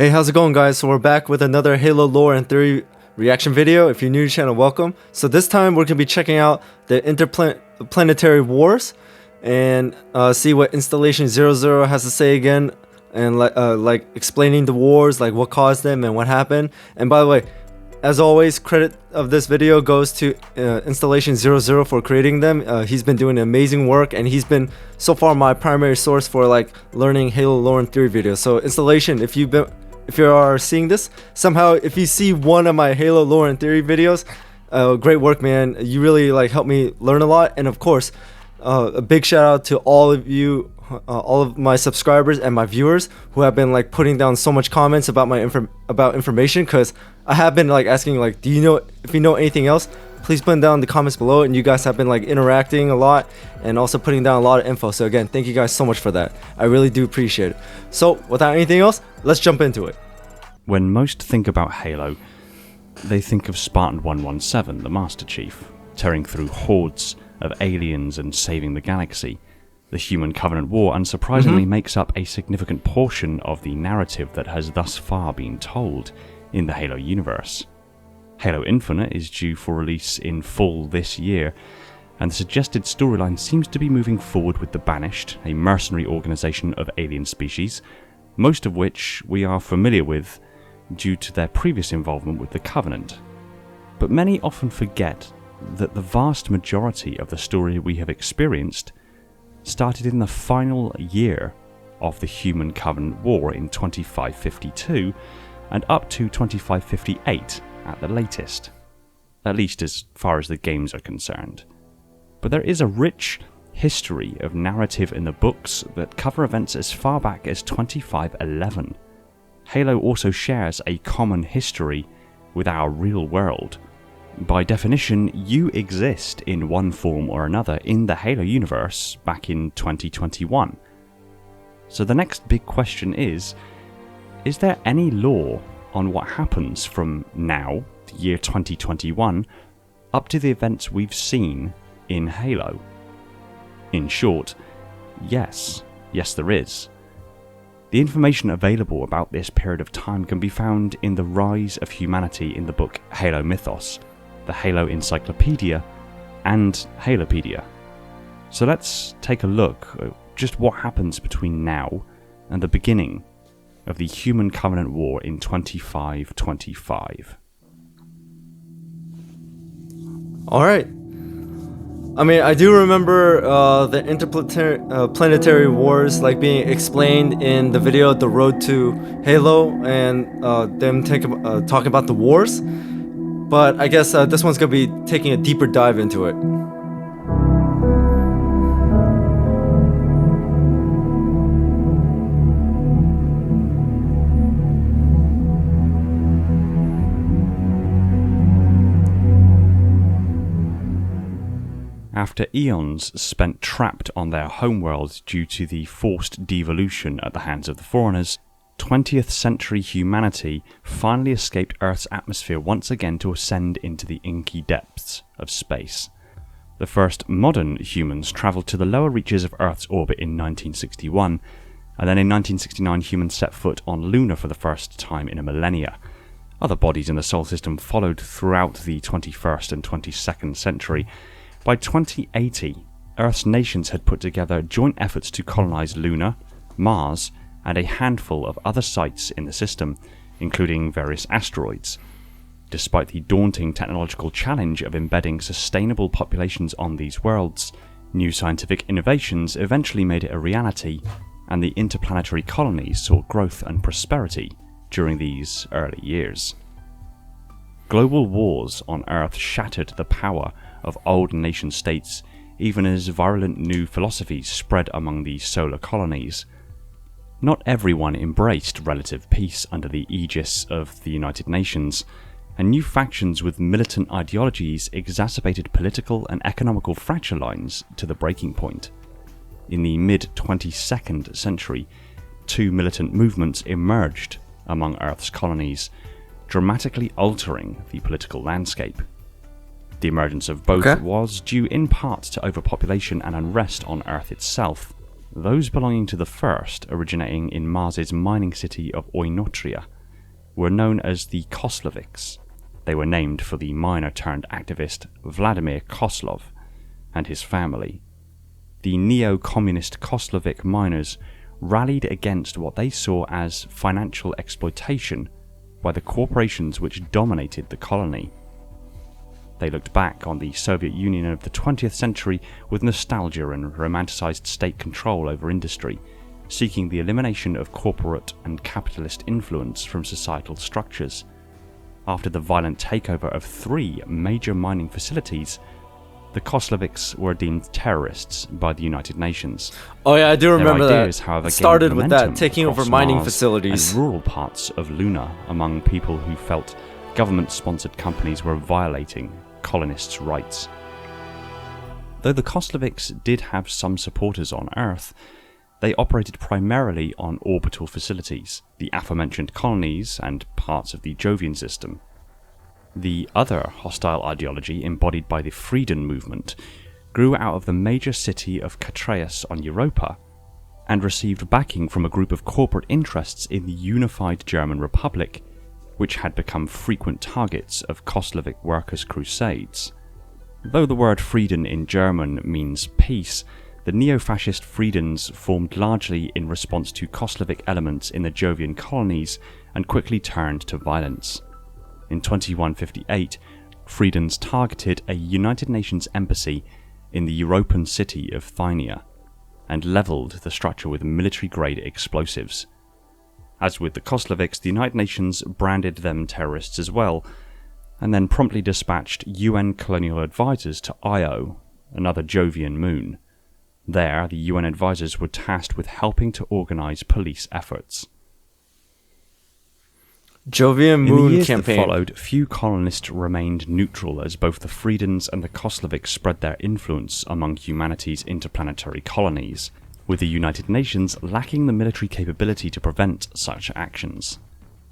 Hey, how's it going, guys? So we're back with another Halo lore and theory reaction video. If you're new to the channel, welcome. So this time we're going to be checking out the Interplanetary Wars and see what Installation 00 has to say again, and like explaining the wars, like what caused them and what happened. And by the way, as always, credit of this video goes to Installation 00 for creating them. He's been doing amazing work, and he's been so far my primary source for like learning Halo lore and theory videos. So Installation, if you are seeing this somehow, if you see one of my Halo lore and theory videos, great work, man. You really like helped me learn a lot. And of course, a big shout out to all of you, all of my subscribers and my viewers who have been like putting down so much comments about my information, because I have been like asking, like, do you know, if you know anything else, please put down in the comments below. And you guys have been like interacting a lot and also putting down a lot of info. So again, thank you guys so much for that. I really do appreciate it. So without anything else, let's jump into it. When most think about Halo, they think of Spartan 117, the Master Chief, tearing through hordes of aliens and saving the galaxy. The Human Covenant War, unsurprisingly, makes up a significant portion of the narrative that has thus far been told in the Halo universe. Halo Infinite is due for release in full this year, and the suggested storyline seems to be moving forward with the Banished, a mercenary organization of alien species, most of which we are familiar with due to their previous involvement with the Covenant. But many often forget that the vast majority of the story we have experienced started in the final year of the Human Covenant War in 2552 and up to 2558 at the latest, at least as far as the games are concerned. But there is a rich history of narrative in the books that cover events as far back as 2511. Halo also shares a common history with our real world. By definition, you exist in one form or another in the Halo universe back in 2021. So the next big question is there any lore on what happens from now, the year 2021, up to the events we've seen in Halo? In short, yes. Yes, there is. The information available about this period of time can be found in The Rise of Humanity in the book Halo Mythos, the Halo Encyclopedia, and Halopedia. So let's take a look at just what happens between now and the beginning of the Human Covenant War in 2525. Alright. I mean, I do remember the Interplanetary Wars like being explained in the video The Road to Halo, and them talking about the wars. But I guess this one's going to be taking a deeper dive into it. After eons spent trapped on their homeworld due to the forced devolution at the hands of the Foreigners, 20th century humanity finally escaped Earth's atmosphere once again to ascend into the inky depths of space. The first modern humans travelled to the lower reaches of Earth's orbit in 1961, and then in 1969 humans set foot on Luna for the first time in a millennia. Other bodies in the Solar System followed throughout the 21st and 22nd century. By 2080, Earth's nations had put together joint efforts to colonize Luna, Mars, and a handful of other sites in the system, including various asteroids. Despite the daunting technological challenge of embedding sustainable populations on these worlds, new scientific innovations eventually made it a reality, and the interplanetary colonies saw growth and prosperity during these early years. Global wars on Earth shattered the power of old nation-states, even as virulent new philosophies spread among the solar colonies. Not everyone embraced relative peace under the aegis of the United Nations, and new factions with militant ideologies exacerbated political and economical fracture lines to the breaking point. In the mid-22nd century, two militant movements emerged among Earth's colonies, dramatically altering the political landscape. The emergence of both was due in part to overpopulation and unrest on Earth itself. Those belonging to the first, originating in Mars's mining city of Oinotria, were known as the Kosloviks. They were named for the miner-turned-activist Vladimir Koslov and his family. The neo-communist Koslovik miners rallied against what they saw as financial exploitation by the corporations which dominated the colony. They looked back on the Soviet Union of the 20th century with nostalgia and romanticized state control over industry, seeking the elimination of corporate and capitalist influence from societal structures. After the violent takeover of 3 major mining facilities, the Kosloviks were deemed terrorists by the United Nations. Oh yeah, I do remember Their ideas, that. however, It started gained with that, momentum taking over across mining Mars facilities. and rural parts of Luna among people who felt government-sponsored companies were violating colonists' rights. Though the Kosloviks did have some supporters on Earth, they operated primarily on orbital facilities, the aforementioned colonies and parts of the Jovian system. The other hostile ideology embodied by the Freedom movement grew out of the major city of Catreus on Europa and received backing from a group of corporate interests in the unified German Republic, which had become frequent targets of Koslovik workers' crusades. Though the word Frieden in German means peace, the neo-fascist Friedens formed largely in response to Koslovik elements in the Jovian colonies and quickly turned to violence. In 2158, Friedens targeted a United Nations embassy in the European city of Thynia and levelled the structure with military-grade explosives. As with the Kosloviks, the United Nations branded them terrorists as well, and then promptly dispatched UN colonial advisors to Io, another Jovian moon. There, the UN advisors were tasked with helping to organise police efforts. Jovian In the moon years campaign. that followed, few colonists remained neutral as both the Friedens and the Kosloviks spread their influence among humanity's interplanetary colonies, with the United Nations lacking the military capability to prevent such actions.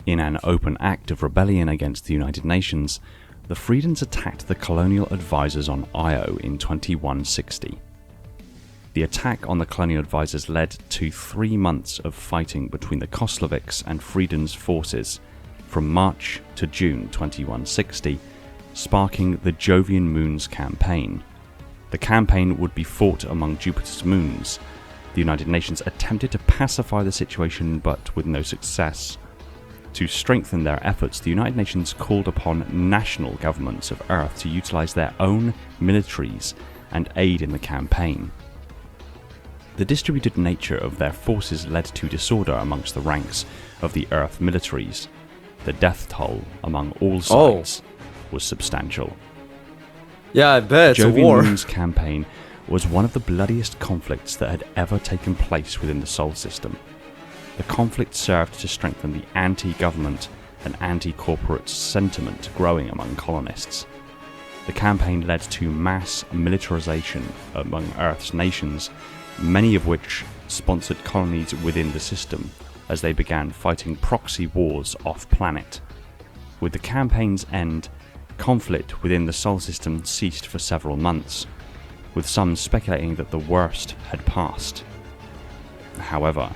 In an open act of rebellion against the United Nations, the Friedens attacked the colonial advisors on Io in 2160. The attack on the colonial advisors led to 3 months of fighting between the Kosloviks and Friedens forces from March to June 2160, sparking the Jovian Moons campaign. The campaign would be fought among Jupiter's moons. The United Nations attempted to pacify the situation, but with no success. To strengthen their efforts, the United Nations called upon national governments of Earth to utilize their own militaries and aid in the campaign. The distributed nature of their forces led to disorder amongst the ranks of the Earth militaries. The death toll among all sides was substantial. Yeah, I bet it's a Jovian war. Moon's campaign was one of the bloodiest conflicts that had ever taken place within the Sol system. The conflict served to strengthen the anti-government and anti-corporate sentiment growing among colonists. The campaign led to mass militarization among Earth's nations, many of which sponsored colonies within the system, as they began fighting proxy wars off-planet. With the campaign's end, conflict within the Sol system ceased for several months, with some speculating that the worst had passed. However,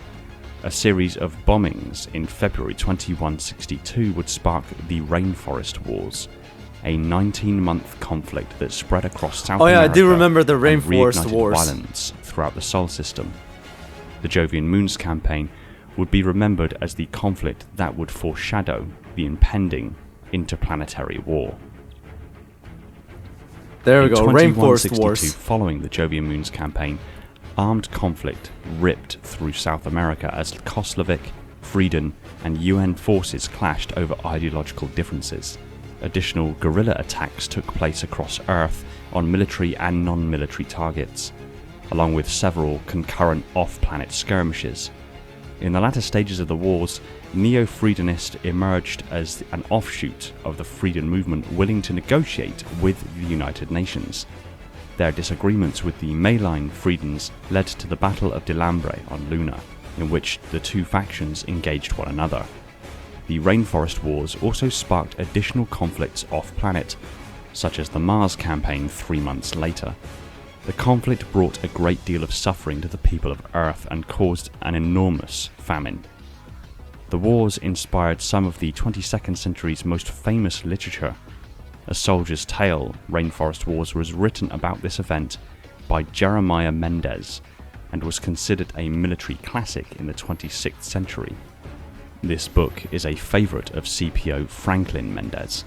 a series of bombings in February 2162 would spark the Rainforest Wars, a 19-month conflict that spread across South America. I do remember the and Rainforest reignited Wars. violence throughout the Sol system. The Jovian Moons campaign would be remembered as the conflict that would foreshadow the impending interplanetary war. There we In go, Rainforest 2162, Wars. following the Jovian Moons campaign, armed conflict ripped through South America as Koslovik, Frieden, and UN forces clashed over ideological differences. Additional guerrilla attacks took place across Earth on military and non-military targets, along with several concurrent off-planet skirmishes. In the latter stages of the wars, Neo-Friedenist emerged as an offshoot of the Frieden movement willing to negotiate with the United Nations. Their disagreements with the mainline Friedens led to the Battle of Delambre on Luna, in which the two factions engaged one another. The Rainforest Wars also sparked additional conflicts off-planet, such as the Mars campaign 3 months later. The conflict brought a great deal of suffering to the people of Earth and caused an enormous famine. The wars inspired some of the 22nd century's most famous literature. A Soldier's Tale, Rainforest Wars, was written about this event by Jeremiah Mendez and was considered a military classic in the 26th century. This book is a favourite of CPO Franklin Mendez.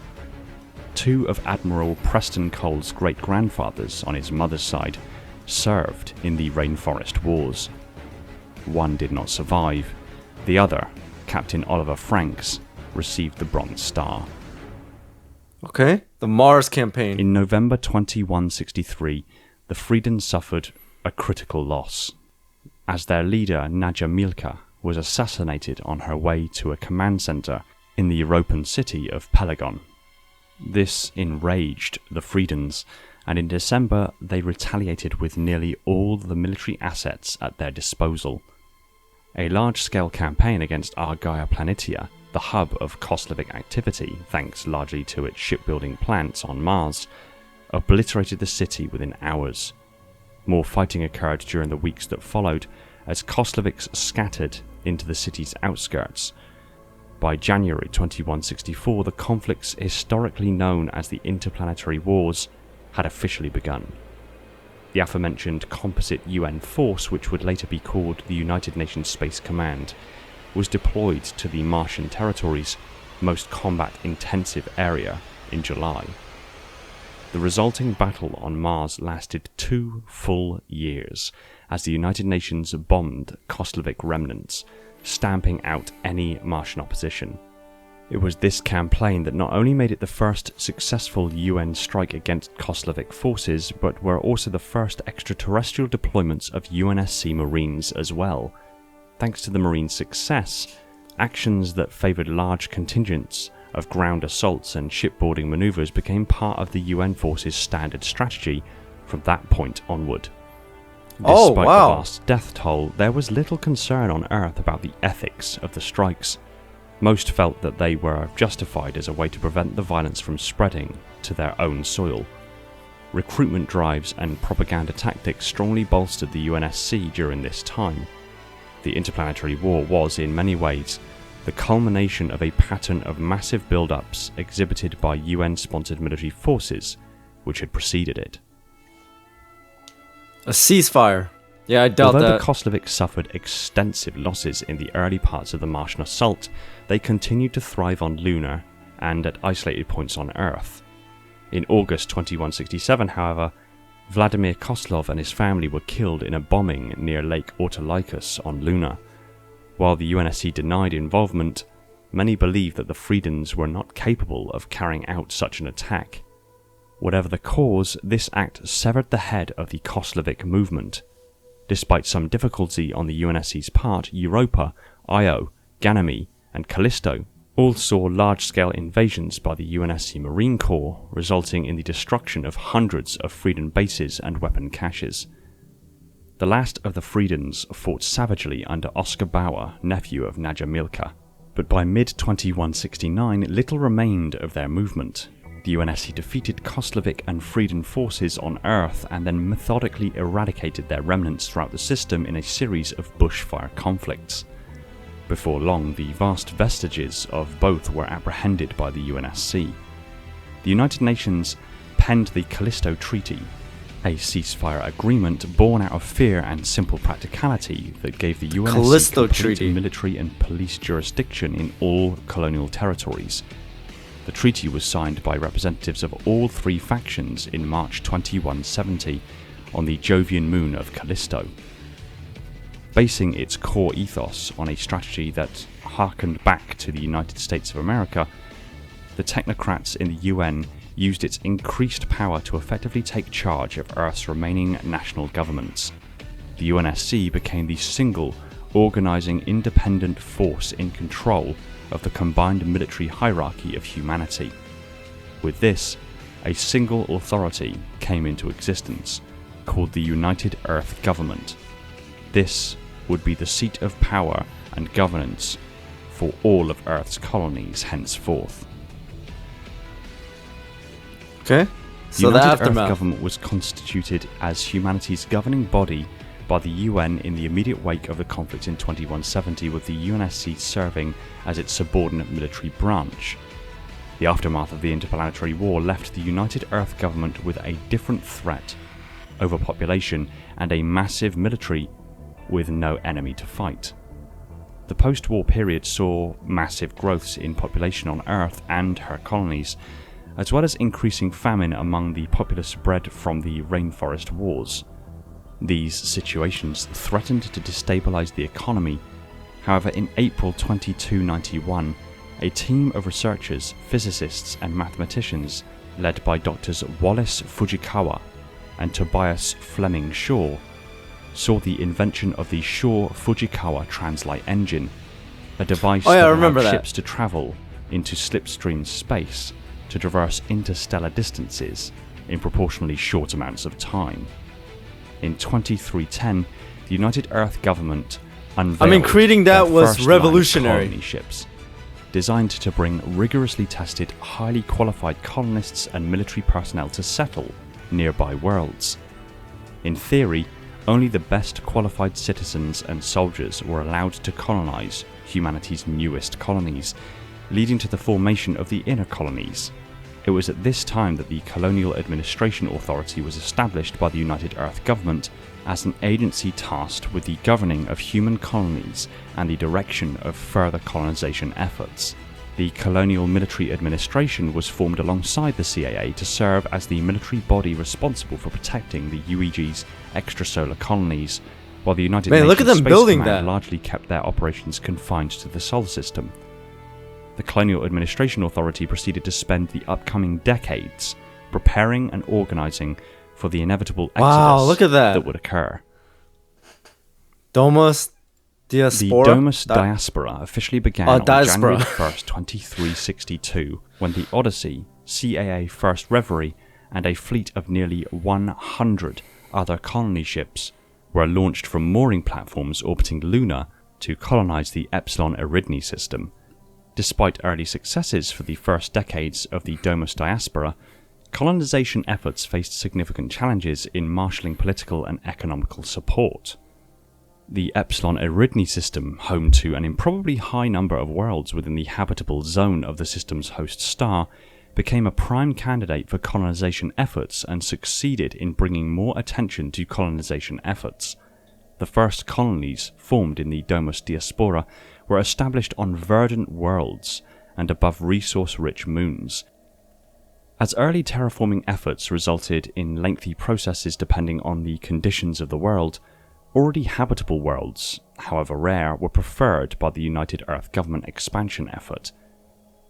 Two of Admiral Preston Cole's great-grandfathers on his mother's side served in the Rainforest Wars. One did not survive. The other, Captain Oliver Franks, received the Bronze Star. Okay, the Mars campaign. In November 2163, the Freedens suffered a critical loss, as their leader Nadja Milka was assassinated on her way to a command centre in the European city of Pelagon. This enraged the Freedens, and in December they retaliated with nearly all the military assets at their disposal. A large-scale campaign against Argaea Planitia, the hub of Koslevic activity, thanks largely to its shipbuilding plants on Mars, obliterated the city within hours. More fighting occurred during the weeks that followed, as Koslevics scattered into the city's outskirts. By January 2164, the conflicts historically known as the Interplanetary Wars had officially begun. The aforementioned composite UN force, which would later be called the United Nations Space Command, was deployed to the Martian territories' most combat-intensive area in July. The resulting battle on Mars lasted 2 full years, as the United Nations bombed Koslevic remnants, stamping out any Martian opposition. It was this campaign that not only made it the first successful UN strike against Koslevic forces, but were also the first extraterrestrial deployments of UNSC Marines as well. Thanks to the Marines' success, actions that favoured large contingents of ground assaults and shipboarding manoeuvres became part of the UN forces' standard strategy from that point onward. Despite the vast death toll, there was little concern on Earth about the ethics of the strikes. Most felt that they were justified as a way to prevent the violence from spreading to their own soil. Recruitment drives and propaganda tactics strongly bolstered the UNSC during this time. The Interplanetary War was, in many ways, the culmination of a pattern of massive build-ups exhibited by UN-sponsored military forces which had preceded it. A ceasefire. Yeah, I doubt Although that. the Koslevics suffered extensive losses in the early parts of the Martian assault, they continued to thrive on lunar and at isolated points on Earth. In August 2167, however, Vladimir Koslov and his family were killed in a bombing near Lake Autolycus on Luna. While the UNSC denied involvement, many believed that the Freedens were not capable of carrying out such an attack. Whatever the cause, this act severed the head of the Koslevic movement. Despite some difficulty on the UNSC's part, Europa, Io, Ganymede, and Callisto all saw large-scale invasions by the UNSC Marine Corps, resulting in the destruction of hundreds of Freeden bases and weapon caches. The last of the Freedens fought savagely under Oscar Bauer, nephew of Nadja Milka, but by mid-2169 little remained of their movement. The UNSC defeated Koslevic and Freeden forces on Earth and then methodically eradicated their remnants throughout the system in a series of bushfire conflicts. Before long, the vast vestiges of both were apprehended by the UNSC. The United Nations penned the Callisto Treaty, a ceasefire agreement born out of fear and simple practicality that gave the UNSC complete military and police jurisdiction in all colonial territories. The treaty was signed by representatives of all three factions in March 2170 on the Jovian moon of Callisto. Basing its core ethos on a strategy that harkened back to the United States of America, the technocrats in the UN used its increased power to effectively take charge of Earth's remaining national governments. The UNSC became the single, organising independent force in control of the combined military hierarchy of humanity. With this, a single authority came into existence, called the United Earth Government. This would be the seat of power and governance for all of Earth's colonies henceforth. Okay. So the United Earth aftermath. government was constituted as humanity's governing body by the UN in the immediate wake of the conflict in 2170, with the UNSC serving as its subordinate military branch. The aftermath of the Interplanetary War left the United Earth government with a different threat: overpopulation and a massive military with no enemy to fight. The post-war period saw massive growths in population on Earth and her colonies, as well as increasing famine among the populace bred from the rainforest wars. These situations threatened to destabilize the economy. However, in April 2291, a team of researchers, physicists and mathematicians, led by Drs. Wallace Fujikawa and Tobias Fleming Shaw, saw the invention of the Shaw-Fujikawa translite engine, a device that allowed ships to travel into slipstream space to traverse interstellar distances in proportionally short amounts of time. In 2310, the United Earth government unveiled creating that their was first line of revolutionary. colony ships, designed to bring rigorously tested, highly qualified colonists and military personnel to settle nearby worlds. In theory, only the best qualified citizens and soldiers were allowed to colonize humanity's newest colonies, leading to the formation of the inner colonies. It was at this time that the Colonial Administration Authority was established by the United Earth government as an agency tasked with the governing of human colonies and the direction of further colonization efforts. The Colonial Military Administration was formed alongside the CAA to serve as the military body responsible for protecting the UEG's extrasolar colonies, while the United Nations Space Command largely kept their operations confined to the Solar System. The Colonial Administration Authority proceeded to spend the upcoming decades preparing and organizing for the inevitable exodus that would occur. Domus Diaspora? The Domus Diaspora officially began on January 1st, 2362, when the Odyssey, CAA First Reverie, and a fleet of nearly 100 other colony ships were launched from mooring platforms orbiting Luna to colonize the Epsilon Eridani system. Despite early successes for the first decades of the Domus Diaspora, colonization efforts faced significant challenges in marshalling political and economical support. The Epsilon Eridani system, home to an improbably high number of worlds within the habitable zone of the system's host star, became a prime candidate for colonization efforts and succeeded in bringing more attention to colonization efforts. The first colonies formed in the Domus Diaspora were established on verdant worlds and above resource-rich moons. As early terraforming efforts resulted in lengthy processes depending on the conditions of the world, already habitable worlds, however rare, were preferred by the United Earth government expansion effort.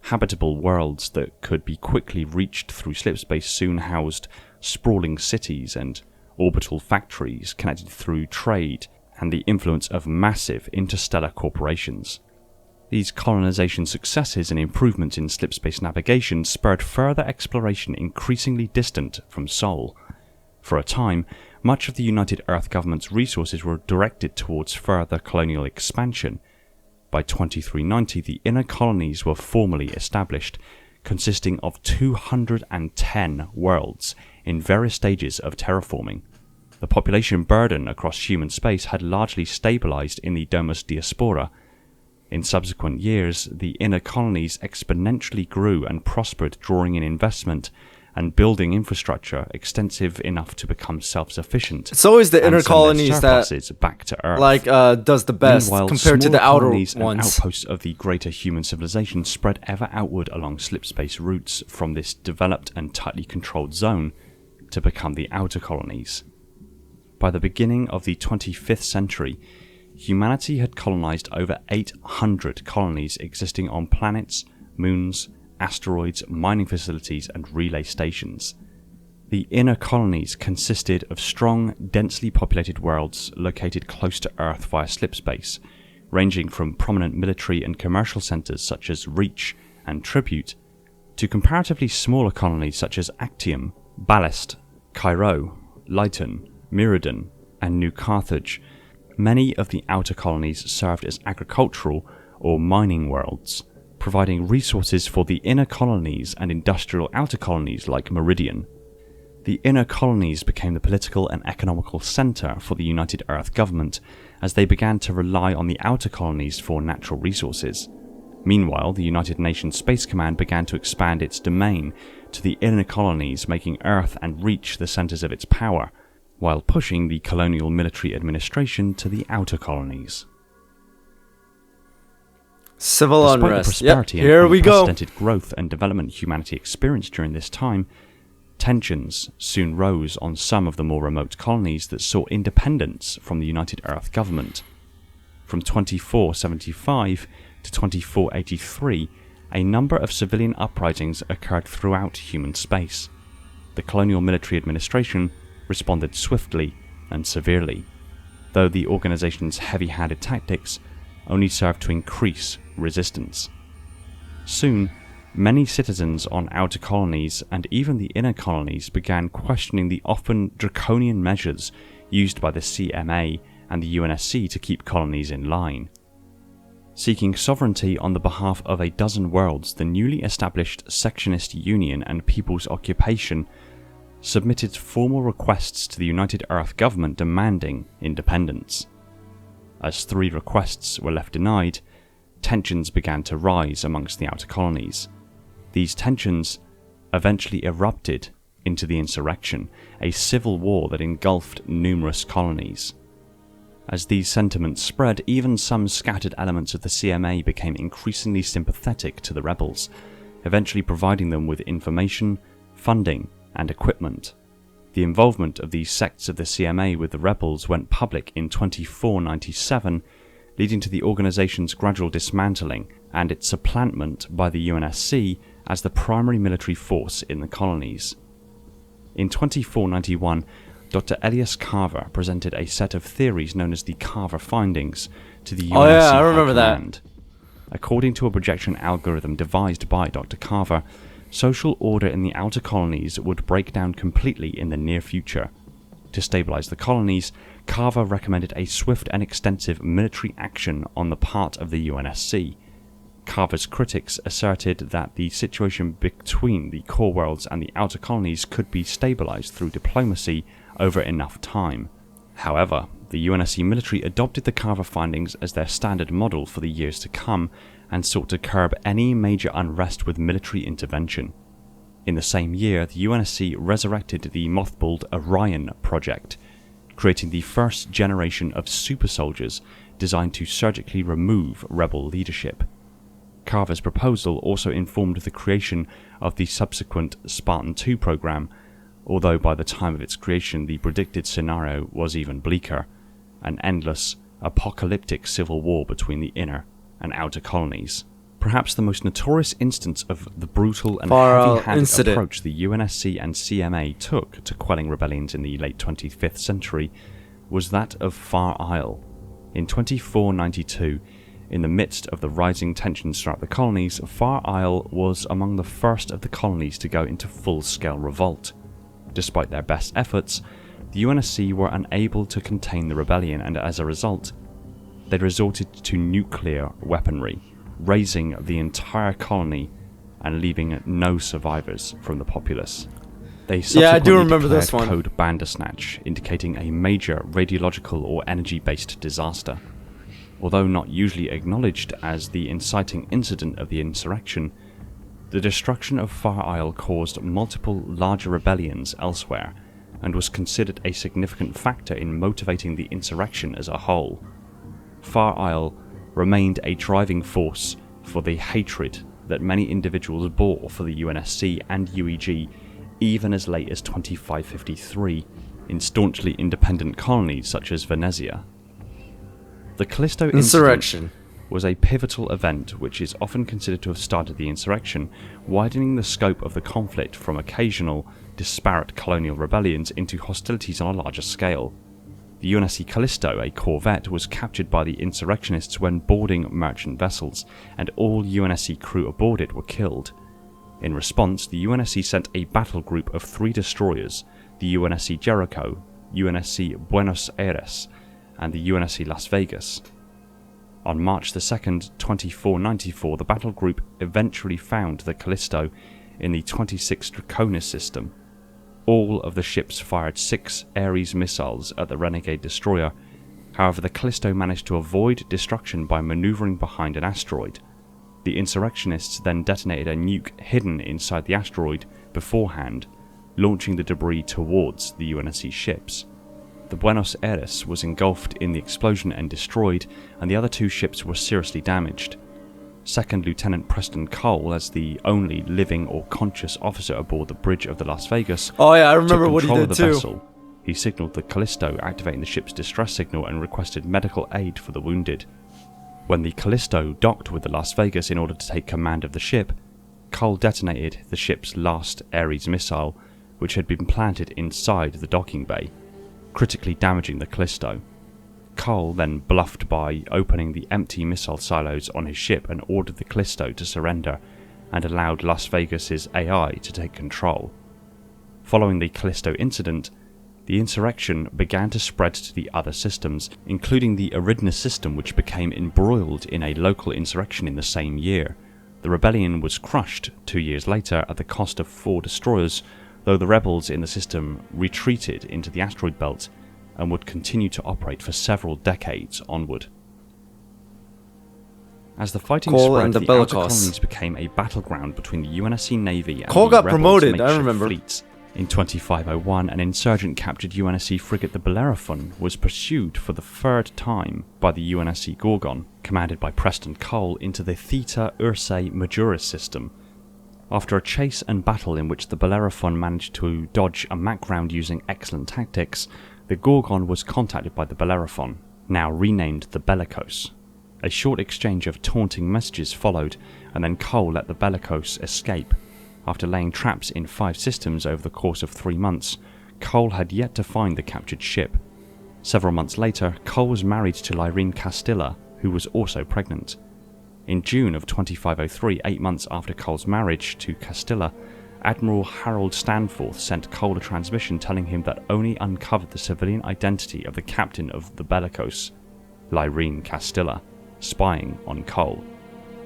Habitable worlds that could be quickly reached through slipspace soon housed sprawling cities and orbital factories connected through trade and the influence of massive interstellar corporations. These colonization successes and improvements in slipspace navigation spurred further exploration increasingly distant from Sol. For a time, much of the United Earth government's resources were directed towards further colonial expansion. By 2390, the inner colonies were formally established, consisting of 210 worlds in various stages of terraforming. The population burden across human space had largely stabilized in the Domus Diaspora. In subsequent years, the inner colonies exponentially grew and prospered, drawing in investment and building infrastructure extensive enough to become self-sufficient. It's always the inner colonies that back to Earth. Does the best. Meanwhile, compared to the outer colonies ones. And outposts of the greater human civilization spread ever outward along slipspace routes from this developed and tightly controlled zone to become the outer colonies. By the beginning of the 25th century, humanity had colonized over 800 colonies existing on planets, moons, asteroids, mining facilities, and relay stations. The inner colonies consisted of strong, densely populated worlds located close to Earth via slipspace, ranging from prominent military and commercial centers such as Reach and Tribute, to comparatively smaller colonies such as Actium, Ballast, Cairo, Lyton, Myrddin, and New Carthage. Many of the outer colonies served as agricultural or mining worlds, providing resources for the inner colonies and industrial outer colonies like Meridian. The inner colonies became the political and economical centre for the United Earth government, as they began to rely on the outer colonies for natural resources. Meanwhile, the United Nations Space Command began to expand its domain to the inner colonies, making Earth and Reach the centres of its power, while pushing the colonial military administration to the outer colonies. Civil Despite unrest. the prosperity Here and we go. unprecedented growth and development humanity experienced during this time, tensions soon rose on some of the more remote colonies that sought independence from the United Earth government. From 2475 to 2483, a number of civilian uprisings occurred throughout human space. The colonial military administration responded swiftly and severely, though the organization's heavy-handed tactics only served to increase resistance. Soon, many citizens on outer colonies and even the inner colonies began questioning the often draconian measures used by the CMA and the UNSC to keep colonies in line. Seeking sovereignty on the behalf of a dozen worlds, the newly established Sectionist Union and People's Occupation submitted formal requests to the United Earth government demanding independence. As 3 requests were left denied, tensions began to rise amongst the outer colonies. These tensions eventually erupted into the insurrection, a civil war that engulfed numerous colonies. As these sentiments spread, even some scattered elements of the CMA became increasingly sympathetic to the rebels, eventually providing them with information, funding, and equipment. The involvement of these sects of the CMA with the rebels went public in 2497, leading to the organization's gradual dismantling and its supplantation by the UNSC as the primary military force in the colonies. In 2491, Dr. Elias Carver presented a set of theories known as the Carver findings to the UNSC I remember High Command. According to a projection algorithm devised by Dr. Carver, social order in the outer colonies would break down completely in the near future. To stabilize the colonies, Carver recommended a swift and extensive military action on the part of the UNSC. Carver's critics asserted that the situation between the core worlds and the outer colonies could be stabilized through diplomacy over enough time. However, the UNSC military adopted the Carver findings as their standard model for the years to come and sought to curb any major unrest with military intervention. In the same year, the UNSC resurrected the mothballed Orion project, creating the first generation of super soldiers designed to surgically remove rebel leadership. Carver's proposal also informed the creation of the subsequent Spartan II program, although by the time of its creation the predicted scenario was even bleaker, an endless, apocalyptic civil war between the inner and outer colonies. Perhaps the most notorious instance of the brutal and heavy-handed approach the UNSC and CMA took to quelling rebellions in the late 25th century was that of Far Isle. In 2492, in the midst of the rising tensions throughout the colonies, Far Isle was among the first of the colonies to go into full-scale revolt. Despite their best efforts, the UNSC were unable to contain the rebellion, and as a result, they resorted to nuclear weaponry, razing the entire colony and leaving no survivors from the populace. They subsequently declared Code Bandersnatch, indicating a major radiological or energy-based disaster. Although not usually acknowledged as the inciting incident of the insurrection, the destruction of Far Isle caused multiple larger rebellions elsewhere and was considered a significant factor in motivating the insurrection as a whole. Far Isle remained a driving force for the hatred that many individuals bore for the UNSC and UEG even as late as 2553 in staunchly independent colonies such as Venezia. The Callisto insurrection was a pivotal event which is often considered to have started the insurrection, widening the scope of the conflict from occasional, disparate colonial rebellions into hostilities on a larger scale. The UNSC Callisto, a corvette, was captured by the insurrectionists when boarding merchant vessels, and all UNSC crew aboard it were killed. In response, the UNSC sent a battle group of 3 destroyers, the UNSC Jericho, UNSC Buenos Aires, and the UNSC Las Vegas. On March 2nd, 2494, the battle group eventually found the Callisto in the 26 Draconis system. All of the ships fired 6 Ares missiles at the renegade destroyer. However, the Callisto managed to avoid destruction by maneuvering behind an asteroid. The insurrectionists then detonated a nuke hidden inside the asteroid beforehand, launching the debris towards the UNSC ships. The Buenos Aires was engulfed in the explosion and destroyed, and the other 2 ships were seriously damaged. Second Lieutenant Preston Cole, as the only living or conscious officer aboard the bridge of the Las Vegas, Oh yeah, I remember took what he control did of the too. vessel. He signaled the Callisto, activating the ship's distress signal, and requested medical aid for the wounded. When the Callisto docked with the Las Vegas in order to take command of the ship, Cole detonated the ship's last Ares missile, which had been planted inside the docking bay, critically damaging the Callisto. Cole then bluffed by opening the empty missile silos on his ship and ordered the Callisto to surrender, and allowed Las Vegas's AI to take control. Following the Callisto incident, the insurrection began to spread to the other systems, including the Eridanus system, which became embroiled in a local insurrection in the same year. The rebellion was crushed 2 years later at the cost of 4 destroyers, though the rebels in the system retreated into the asteroid belt and would continue to operate for several decades onward. As the fighting Cole spread, and the the outer Bellicose. colonies became a battleground between the UNSC Navy and Cole the got rebels' promoted, I makeshift remember. fleets. In 2501, an insurgent-captured UNSC frigate, the Bellerophon, was pursued for the 3rd time by the UNSC Gorgon, commanded by Preston Cole, into the Theta Ursae Majoris system. After a chase and battle in which the Bellerophon managed to dodge a Mach round using excellent tactics, the Gorgon was contacted by the Bellerophon, now renamed the Bellicose. A short exchange of taunting messages followed, and then Cole let the Bellicose escape. After laying traps in 5 systems over the course of 3 months, Cole had yet to find the captured ship. Several months later, Cole was married to Lyrene Castilla, who was also pregnant. In June of 2503, 8 months after Cole's marriage to Castilla, Admiral Harold Stanforth sent Cole a transmission telling him that only uncovered the civilian identity of the captain of the Bellicose, Lyrene Castilla, spying on Cole.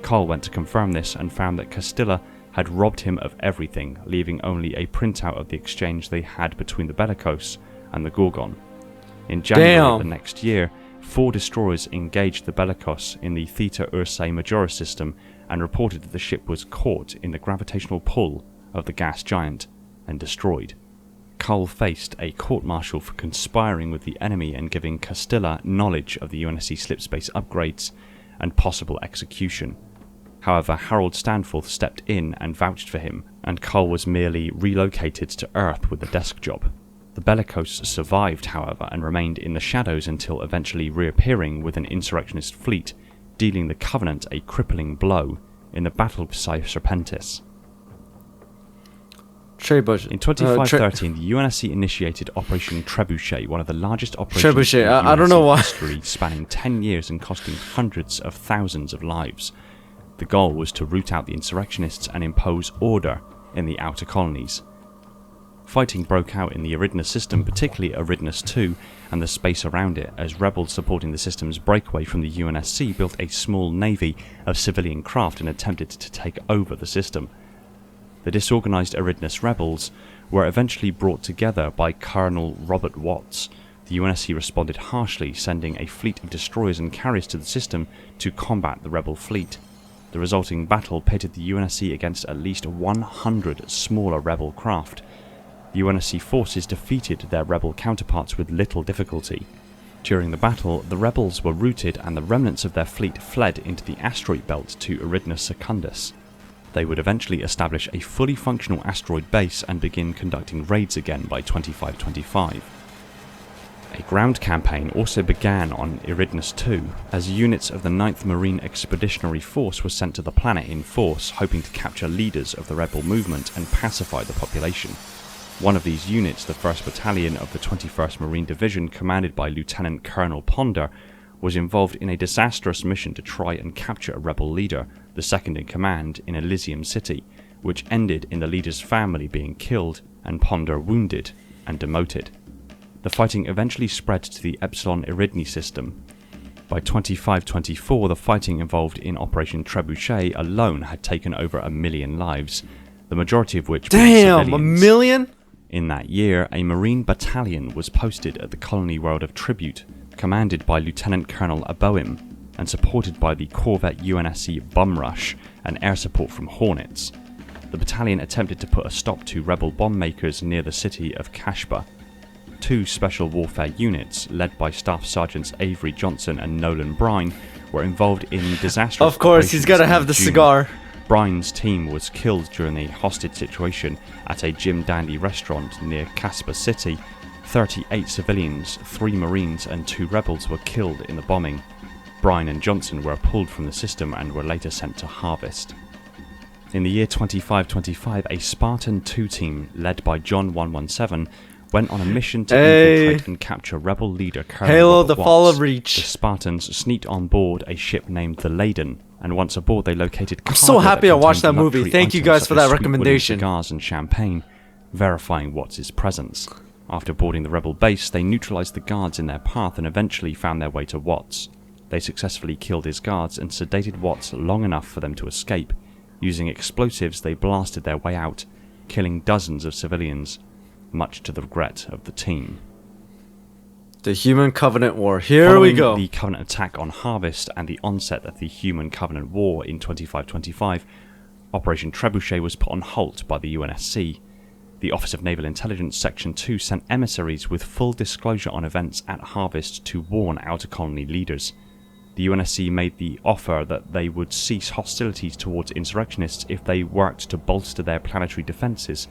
Cole went to confirm this and found that Castilla had robbed him of everything, leaving only a printout of the exchange they had between the Bellicose and the Gorgon. In January of the next year, 4 destroyers engaged the Bellicose in the Theta Ursae Majoris system and reported that the ship was caught in the gravitational pull of the gas giant and destroyed. Cole faced a court-martial for conspiring with the enemy and giving Castilla knowledge of the UNSC slipspace upgrades and possible execution. However, Harold Stanforth stepped in and vouched for him, and Cole was merely relocated to Earth with a desk job. The Bellicose survived, however, and remained in the shadows until eventually reappearing with an insurrectionist fleet, dealing the Covenant a crippling blow in the Battle of Serpentis. In 2513, the UNSC initiated Operation Trebuchet, one of the largest operations in I don't know UNSC why. history, spanning 10 years and costing hundreds of thousands of lives. The goal was to root out the insurrectionists and impose order in the outer colonies. Fighting broke out in the Eridanus system, particularly Eridanus II and the space around it, as rebels supporting the system's breakaway from the UNSC built a small navy of civilian craft and attempted to take over the system. The disorganized Eridanus rebels were eventually brought together by Colonel Robert Watts. The UNSC responded harshly, sending a fleet of destroyers and carriers to the system to combat the rebel fleet. The resulting battle pitted the UNSC against at least 100 smaller rebel craft. The UNSC forces defeated their rebel counterparts with little difficulty. During the battle, the rebels were routed and the remnants of their fleet fled into the asteroid belt to Eridanus Secundus. They would eventually establish a fully functional asteroid base and begin conducting raids again by 2525. A ground campaign also began on Eridanus II, as units of the 9th Marine Expeditionary Force were sent to the planet in force, hoping to capture leaders of the rebel movement and pacify the population. One of these units, the 1st Battalion of the 21st Marine Division, commanded by Lieutenant Colonel Ponder, was involved in a disastrous mission to try and capture a rebel leader, the second in command, in Elysium City, which ended in the leader's family being killed and Ponder wounded and demoted. The fighting eventually spread to the Epsilon Eridni system. By 2524, the fighting involved in Operation Trebuchet alone had taken over 1 million lives, the majority of which were Damn, civilians. 1 million? In that year, a Marine battalion was posted at the colony world of Trebuchet, commanded by Lieutenant Colonel Aboim, and supported by the corvette UNSC Bumrush and air support from Hornets. The battalion attempted to put a stop to rebel bomb makers near the city of Kashba. 2 special warfare units, led by Staff Sergeants Avery Johnson and Nolan Brine, were involved in disastrous Of course, he's gotta have the cigar. Brine's team was killed during a hostage situation at a Jim Dandy restaurant near Casper City. 38 civilians, 3 Marines and 2 rebels were killed in the bombing. Brine and Johnson were pulled from the system and were later sent to Harvest. In the year 2525, a Spartan 2 team, led by John 117, went on a mission to infiltrate and capture rebel leader Colonel Halo: Robert The Watts. Fall of Reach. The Spartans sneaked on board a ship named the Laden, and once aboard they located I'm so cargo happy I watched that contained movie. luxury Thank you items guys such for as that sweet Williams recommendation. cigars and champagne, verifying Watts' presence. After boarding the rebel base, they neutralized the guards in their path and eventually found their way to Watts. They successfully killed his guards and sedated Watts long enough for them to escape. Using explosives, they blasted their way out, killing dozens of civilians, much to the regret of the team. The Human Covenant War. Here Following we go. the Covenant attack on Harvest and the onset of the Human Covenant War in 2525, Operation Trebuchet was put on halt by the UNSC. The Office of Naval Intelligence Section 2 sent emissaries with full disclosure on events at Harvest to warn outer colony leaders. The UNSC made the offer that they would cease hostilities towards insurrectionists if they worked to bolster their planetary defences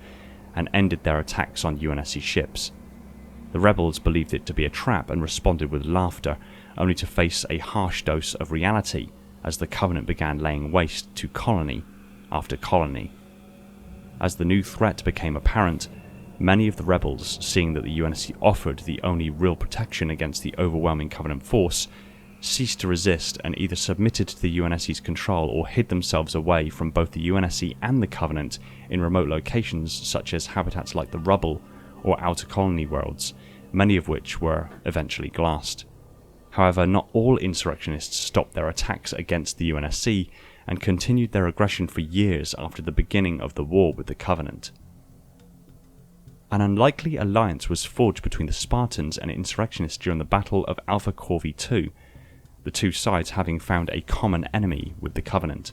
and ended their attacks on UNSC ships. The rebels believed it to be a trap and responded with laughter, only to face a harsh dose of reality as the Covenant began laying waste to colony after colony. As the new threat became apparent, many of the rebels, seeing that the UNSC offered the only real protection against the overwhelming Covenant force, ceased to resist and either submitted to the UNSC's control or hid themselves away from both the UNSC and the Covenant in remote locations such as habitats like the rubble or outer colony worlds, many of which were eventually glassed. However, not all insurrectionists stopped their attacks against the UNSC and continued their aggression for years after the beginning of the war with the Covenant. An unlikely alliance was forged between the Spartans and insurrectionists during the Battle of Alpha Corvi II, the two sides having found a common enemy with the Covenant.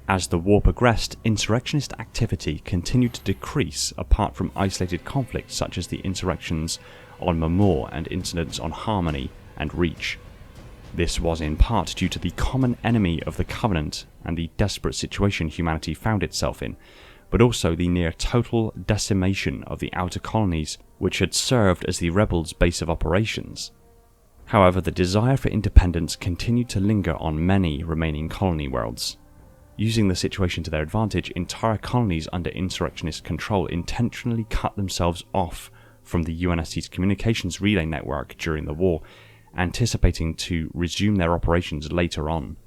As the war progressed, insurrectionist activity continued to decrease apart from isolated conflicts such as the insurrections on Mamor and incidents on Harmony and Reach. This was in part due to the common enemy of the Covenant and the desperate situation humanity found itself in, but also the near total decimation of the outer colonies which had served as the rebels' base of operations. However, the desire for independence continued to linger on many remaining colony worlds. Using the situation to their advantage, entire colonies under insurrectionist control intentionally cut themselves off from the UNSC's communications relay network during the war, anticipating to resume their operations later on.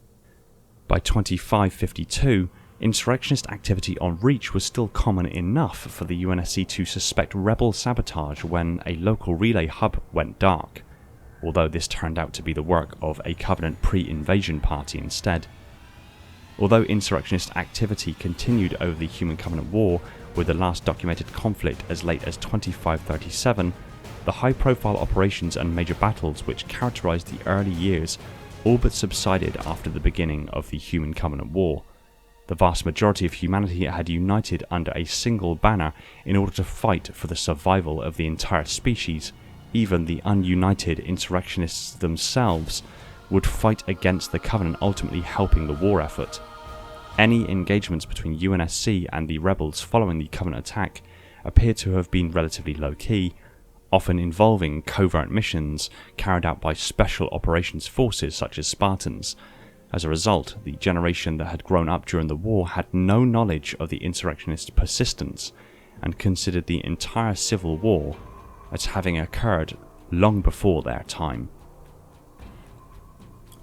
By 2552, insurrectionist activity on Reach was still common enough for the UNSC to suspect rebel sabotage when a local relay hub went dark, although this turned out to be the work of a Covenant pre-invasion party instead. Although insurrectionist activity continued over the Human Covenant War, with the last documented conflict as late as 2537, the high-profile operations and major battles which characterized the early years all but subsided after the beginning of the Human Covenant War. The vast majority of humanity had united under a single banner in order to fight for the survival of the entire species. Even the ununited insurrectionists themselves would fight against the Covenant, ultimately helping the war effort. Any engagements between UNSC and the rebels following the Covenant attack appear to have been relatively low-key, often involving covert missions carried out by special operations forces such as Spartans. As a result, the generation that had grown up during the war had no knowledge of the insurrectionist persistence and considered the entire civil war as having occurred long before their time.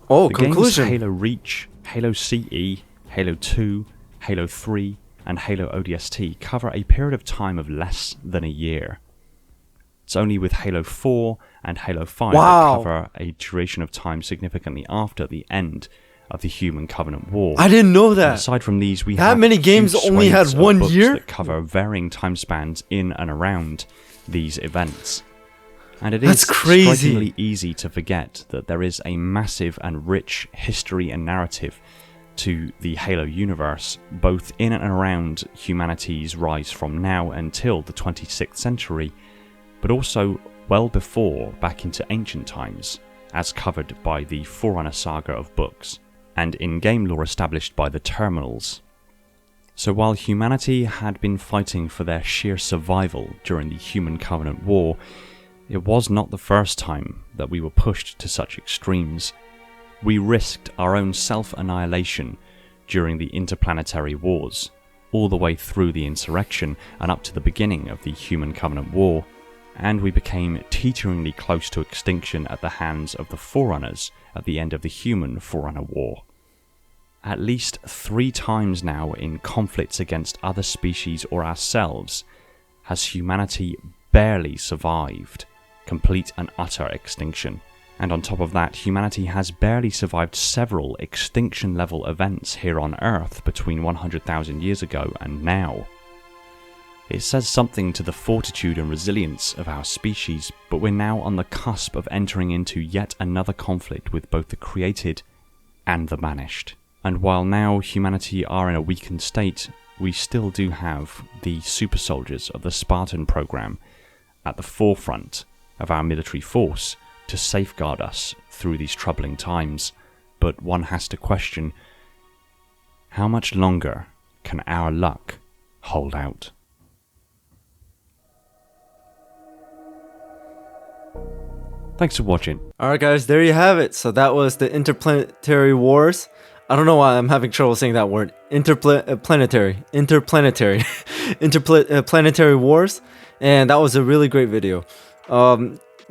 Oh, the conclusion. Games Halo Reach, Halo CE, Halo 2, Halo 3, and Halo ODST cover a period of time of less than a year. It's only with Halo 4 and Halo 5 that cover a duration of time significantly after the end of the Human Covenant War. I didn't know that. Aside from these, we that have many games huge only had swathes of 1 books year that cover varying time spans in and around these events. And it That's is crazy. strikingly easy to forget that there is a massive and rich history and narrative to the Halo universe, both in and around humanity's rise from now until the 26th century, but also well before, back into ancient times, as covered by the Forerunner saga of books, and in-game lore established by the Terminals. So while humanity had been fighting for their sheer survival during the Human Covenant War, it was not the first time that we were pushed to such extremes. We risked our own self-annihilation during the Interplanetary Wars, all the way through the insurrection and up to the beginning of the Human Covenant War, and we became teeteringly close to extinction at the hands of the Forerunners at the end of the Human Forerunner War. At least 3 times now in conflicts against other species or ourselves has humanity barely survived complete and utter extinction. And on top of that, humanity has barely survived several extinction-level events here on Earth between 100,000 years ago and now. It says something to the fortitude and resilience of our species, but we're now on the cusp of entering into yet another conflict with both the created and the banished. And while now humanity are in a weakened state, we still do have the super soldiers of the Spartan program at the forefront of our military force to safeguard us through these troubling times. But one has to question, how much longer can our luck hold out? Thanks for watching. Alright guys, there you have it. So that was the Interplanetary Wars. I don't know why I'm having trouble saying that word. Interplanetary Wars. And that was a really great video.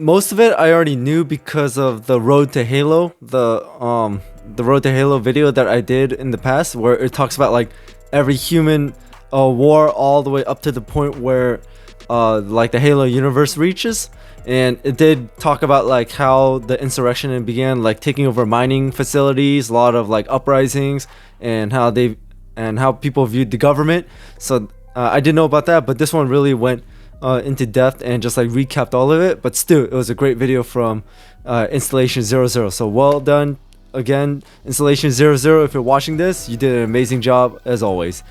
Most of it I already knew because of the Road to Halo, the Road to Halo video that I did in the past, where it talks about like every human war all the way up to the point where like the Halo universe reaches. And it did talk about like how the insurrection began, like taking over mining facilities, a lot of like uprisings, and how people viewed the government. So I didn't know about that, but this one really went into depth and just like recapped all of it. But still, it was a great video from Installation 00. So well done again, Installation 00. If you're watching this, you did an amazing job as always.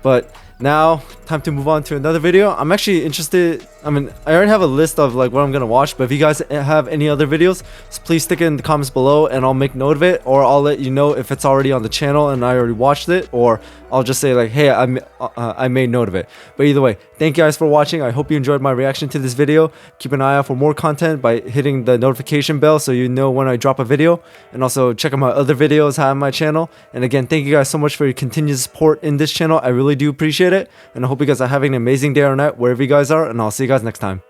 But now, time to move on to another video. I'm actually interested. I mean, I already have a list of like what I'm gonna watch, but if you guys have any other videos, so please stick it in the comments below and I'll make note of it, or I'll let you know if it's already on the channel and I already watched it, or I'll just say like, hey, I made note of it. But either way, thank you guys for watching. I hope you enjoyed my reaction to this video. Keep an eye out for more content by hitting the notification bell so you know when I drop a video, and also check out my other videos I have on my channel. And again, thank you guys so much for your continued support in this channel. I really do appreciate it, and I hope you guys are having an amazing day or night wherever you guys are, and I'll see you guys next time.